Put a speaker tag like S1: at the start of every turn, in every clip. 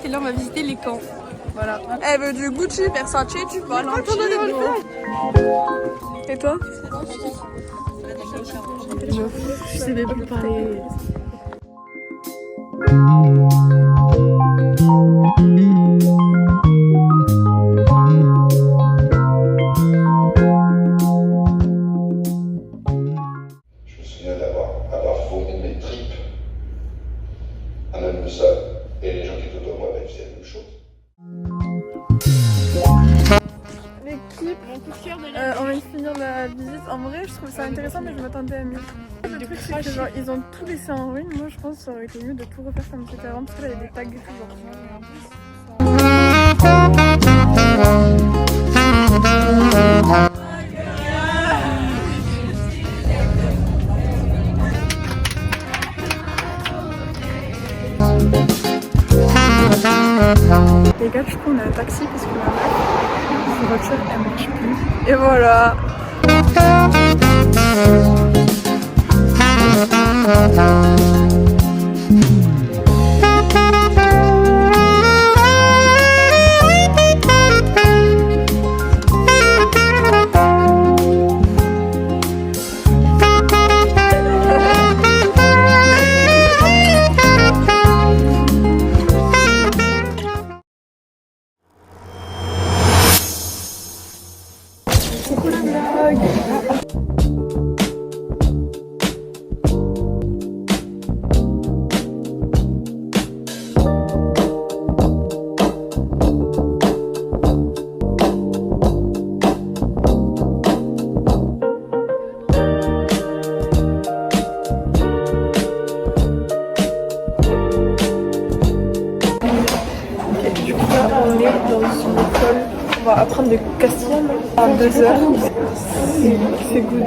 S1: et là on va visiter les camps. Voilà.
S2: Elle veut du Gucci, Versace, du Valentino. Et toi?
S1: Je sais même plus parler.
S3: Je me souviens avoir fourni mes tripes à même ça, et les gens qui étaient autour de moi faisaient la même chose.
S2: L'équipe, on vient de finir la visite. En vrai, je trouve ça intéressant, mais je m'attendais à mieux. Le truc, c'est que genre, ils ont tout laissé en ruine. Moi, je pense que ça aurait été mieux de tout refaire comme c'était avant, parce que là, il y a des tags et tout. Les gars, du coup, on a un taxi parce que la voiture, elle marche plus. Et voilà. On va apprendre le castillan en 2 heures. C'est good.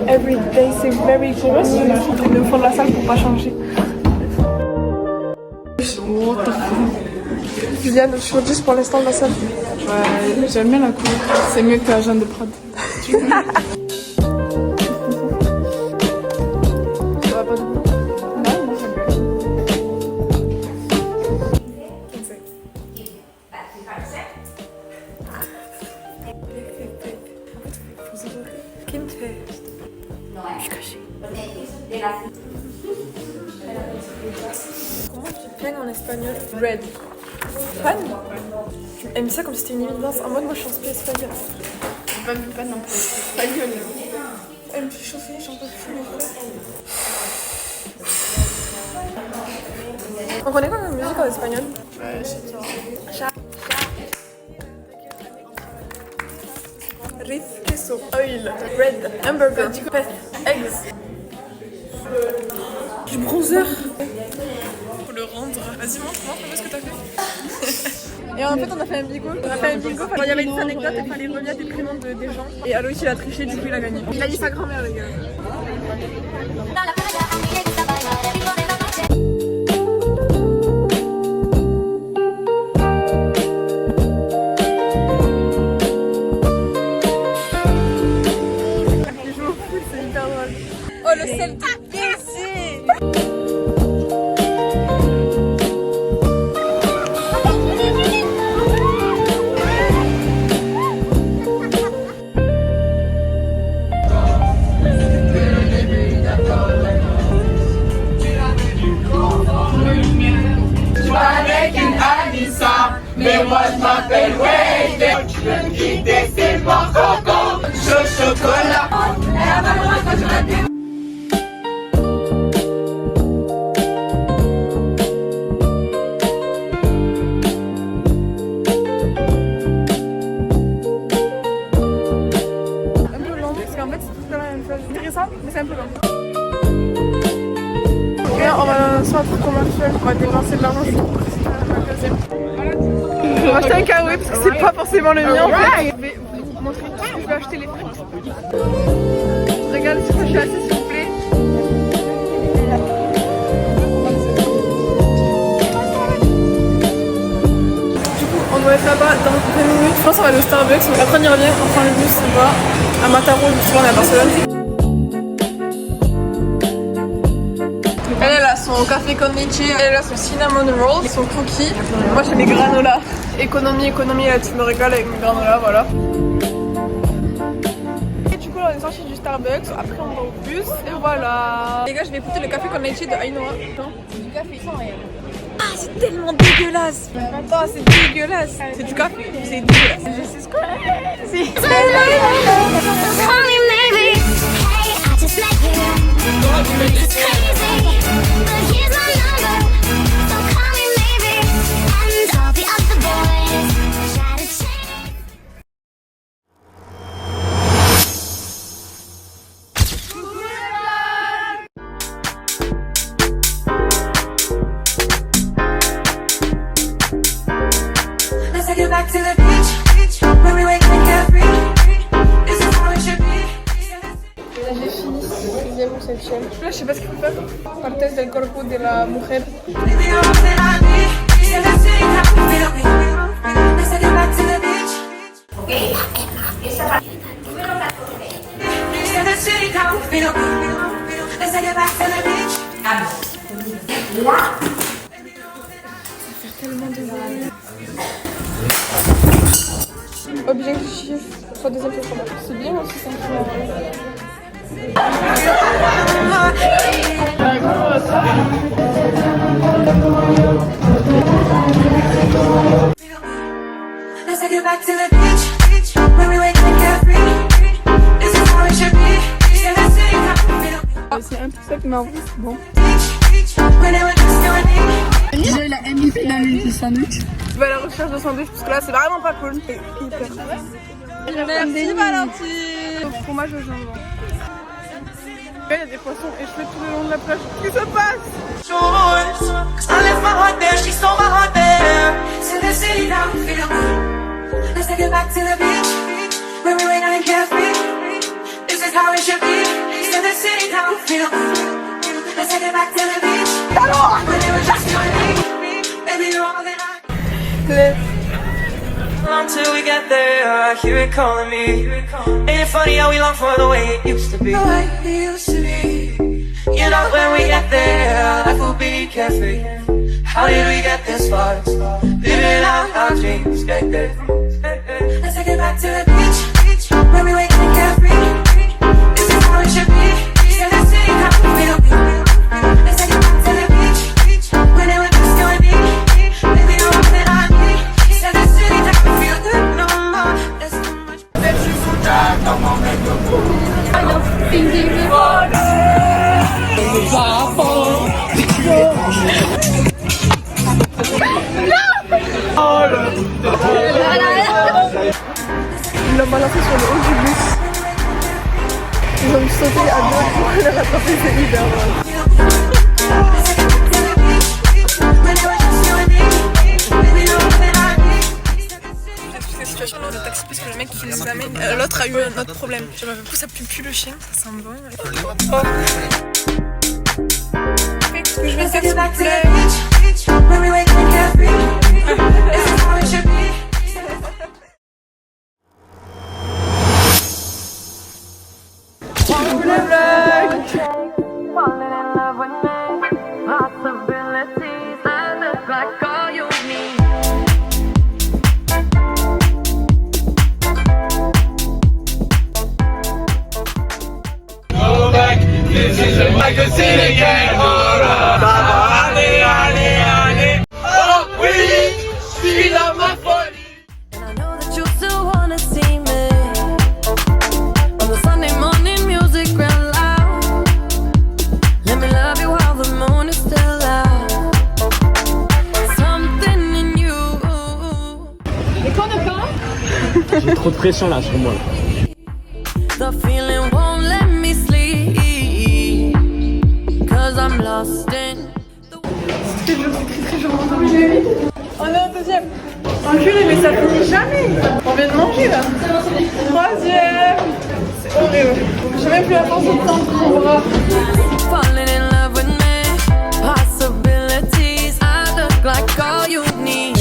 S2: Every day c'est very good. On est au fond de la salle pour pas changer. Juliane, je suis juste pour l'instant de la salle.
S1: Ouais, j'aime bien la couleur. C'est mieux que Jeanne de Prade.
S2: Ça va pas du coup.
S1: Non, moi j'aime bien.
S2: Qui me fait? Je suis cachée. Comment tu peignes en espagnol? Red. Pan? Tu aimes ça comme si c'était une évidence. En mode, moi je suis inspirée espagnole.
S1: Pas non plus. Espagnol.
S2: Elle me fait chauffer, j'en peux plus. On connaît quoi comme musique en espagnol?
S1: Ouais, je sais pas.
S2: Riz, queso, oil, bread, hamburger, pet, eggs. Du bronzer.
S1: Faut le rendre. Vas-y, montre-moi ce que t'as fait.
S2: Et en fait, on a fait un bingo. Il y avait des anecdotes, il fallait relire des prénoms des gens. Et Aloïs, il a triché, du coup, il a gagné. Il a dit sa grand-mère, les gars. Il joue au foot, c'est hyper drôle. Oh, le sel de baiser!
S4: Mais moi je m'appelle Wade. Je veux me quitter, c'est mon coco. Chaud chocolat.
S2: Un peu long parce qu'en fait c'est tout la même chose. C'est intéressant mais c'est un peu long. Et on va lancer un truc commercial, on va dépenser de l'argent, je trouve que c'est un magasin. Je vais acheter un kawaii parce que c'est pas forcément le mien en fait. Je vais vous montrer tout ce que je vais acheter les frites. Regardez ce que je suis assez s'il vous plaît. Du coup on doit être là-bas dans 2 minutes. Je pense qu'on va aller au Starbucks, mais après on y revient, on prend le bus, on va à Mataró, justement on est à Barcelone. Elle a son Au café Konnichi, elle a son cinnamon roll, son cookie. Moi j'ai mes granola. Économie, la team me régale avec mes granola, voilà. Et du coup on est sorti du Starbucks, après on va au bus et voilà. Les gars, je vais écouter le café Konnichi de Ainoa. C'est du café sans rien. Ah, c'est tellement dégueulasse. Attends, c'est dégueulasse. C'est du café, c'est dégueulasse. Je sais ce que c'est.
S5: Get back to the beach, where we wake and carefree. This is how it should be.
S2: J'ai fini 6e ou 7e. Là, je sais pas ce qu'il faut faire. Partes del corpo de la mujer.
S5: Maybe you're all that I need. In the city, now we feel me. Let's get back to the beach. In the city, now we feel me. Let's get back to the beach.
S2: Objectif, soit deuxième fois. C'est bien aussi, c'est un
S5: Let's take it back to the beach, where we wake and carefree. This is how it should be. In the city, now we feel me.
S2: C'est un peu ça qui m'a envie, c'est bon.
S5: When it was just you and me.
S2: Déjà, il a MVP dans le sandwich. Je vais à la recherche de sandwich parce que là, c'est vraiment pas cool. C'est hyper. Merci Valentine. Fromage au jambon. Il y a des poissons et je fais tout le long de la plage. Qu'est-ce qui se passe?
S5: Cause I left my heart there, she stole my heart there. To the city, now we feel me. Let's take it back to the beach, where we wake and carefree. This is how it should be. To the city, now we feel me. Let's take it back to the beach. When it was just you and me. Baby, you're all that I. Until we get there, I hear it calling me. Ain't it funny how we long for the way it used to be? The way it used to be. You know when we get there, life will be carefree. How did we get this far? Living out our dreams, get there. Let's take it back to the beach, where we wake and carefree. This is how it should be. In the city, now we feel me. Let's take it back to the beach, when it was just you and me. Baby, you're all that I need. In the city, now we feel good no more. There's too much.
S2: Il l'a balancé sur le haut du bus. Ils ont sauté à deux pour le rattraper, c'est hyper drôle. Cette situation lors de taxi parce que le mec qui nous amène, l'autre a eu un autre problème. Du coup ça pue plus le chien, ça sent bon. Oh. Qu'est-ce que je vais faire s'il vous plaît?
S6: J'ai trop de pression là sur moi.
S5: The feeling won't let me sleep, 'cause I'm lost in.
S2: On est en deuxième. Enculé, mais ça finit jamais. On vient de manger là. Troisième. C'est horrible. J'ai même plus la force de tendre mon bras.
S5: Falling in love with me, possibilities. I look like all you need.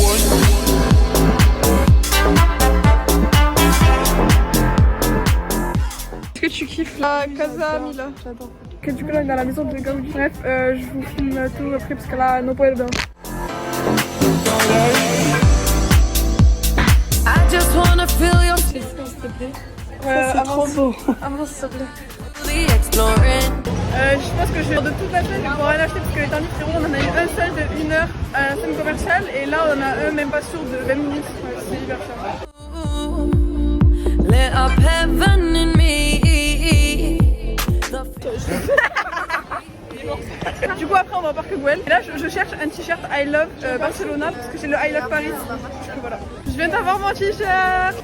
S2: Est-ce que tu kiffes la Casa Mila? J'adore. Que du coup là on est dans la maison de Gaudi. Bref, je vous filme tout après parce que là no puedo.
S5: I just wanna feel your
S2: C'est trop beau. Avance s'il te plaît.
S5: exploring.
S2: Je pense que je vais de toute la semaine, je vais pouvoir en acheter parce que les derniers frérot on en a eu un seul de 1 heure à la scène commerciale et là on en a un même pas sûr de 20 minutes. Ouais, c'est hyper cher.
S5: Lit up heaven in me.
S2: Du coup après on va au Parc Güell et là je cherche un t-shirt I love Barcelona parce que c'est le I love Paris. Du coup voilà. Je viens d'avoir mon t-shirt.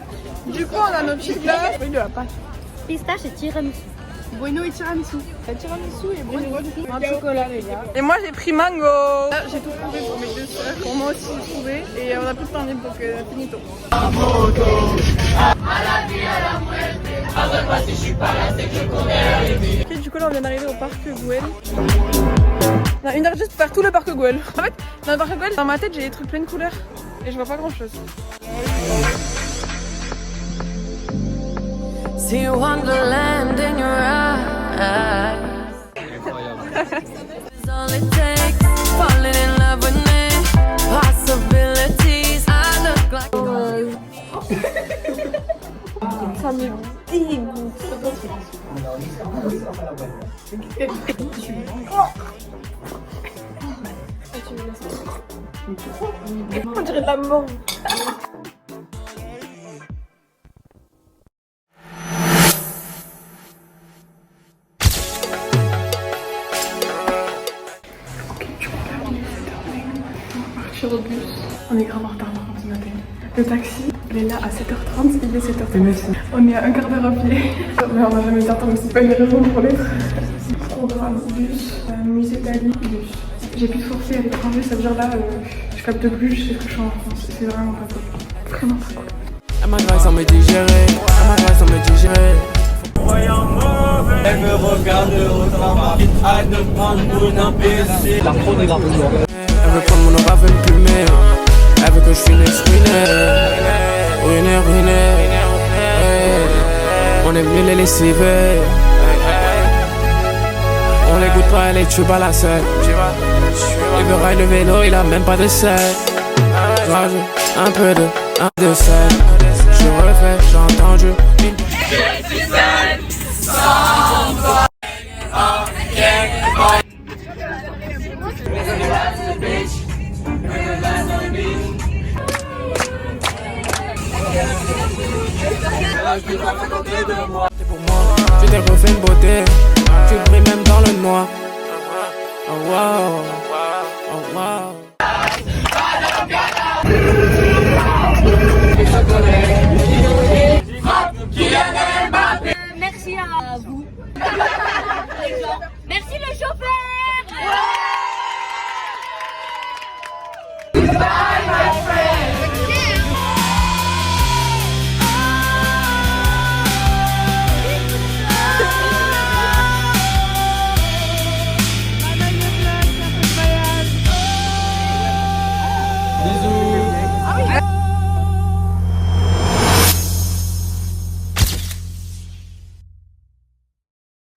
S2: Du coup on a notre petite glace. Oui, de la pâte.
S7: Pistache et tiramisu.
S2: Bueno et tiramisu. Tiramisu et bueno du coup. Un chocolat les gars. Et moi j'ai pris mango. Là j'ai tout trouvé pour mes deux soeurs. Pour moi aussi j'ai trouvé. Et on a plus de temps libre donc finito. Ok du coup là on vient d'arriver au Parc Güell. On a 1 heure juste pour faire tout le Parc Güell. En fait dans le Parc Güell dans ma tête j'ai des trucs plein de couleurs. Et je vois pas grand chose.
S5: See wonderland in your eyes. It's all it takes. Falling in love with me. Possibilities. I look like.
S2: Ça me dégoûte. On dirait de la mort. Au bus. On est grave en retard par contre ce matin. Le taxi, il est là à 7h30, il est 7h30. On est à un quart d'heure à pied. Mais on n'a jamais été en retard, mais c'est pas une raison pour l'être. Programme, bus, musée d'Ali, bus. J'ai plus de forcer à l'étranger, ça veut dire là, je capte plus, je sais que je suis en France. C'est vraiment pas cool. Vraiment pas cool.
S4: Elle m'agresse sans me digérer, elle m'agresse sans me digérer. Elle me regarde autant ma vie, arrête de prendre pour une imbécile.
S6: La fraude est grave.
S4: Elle veut prendre mon aura, veut me plumer. Elle veut que je finisse ruiné. Ruiné, ruiné. On est venu les lessiver. On les goûte pas, les tubes à la selle. Il veut railler le vélo, il a même pas de selle. Rajoute un peu de sel. Je refais, j'ai entendu. Je suis seul, sans toi. Pour moi, tu t'es refait une beauté. Tu brilles même dans le noir. Oh wow, oh wow.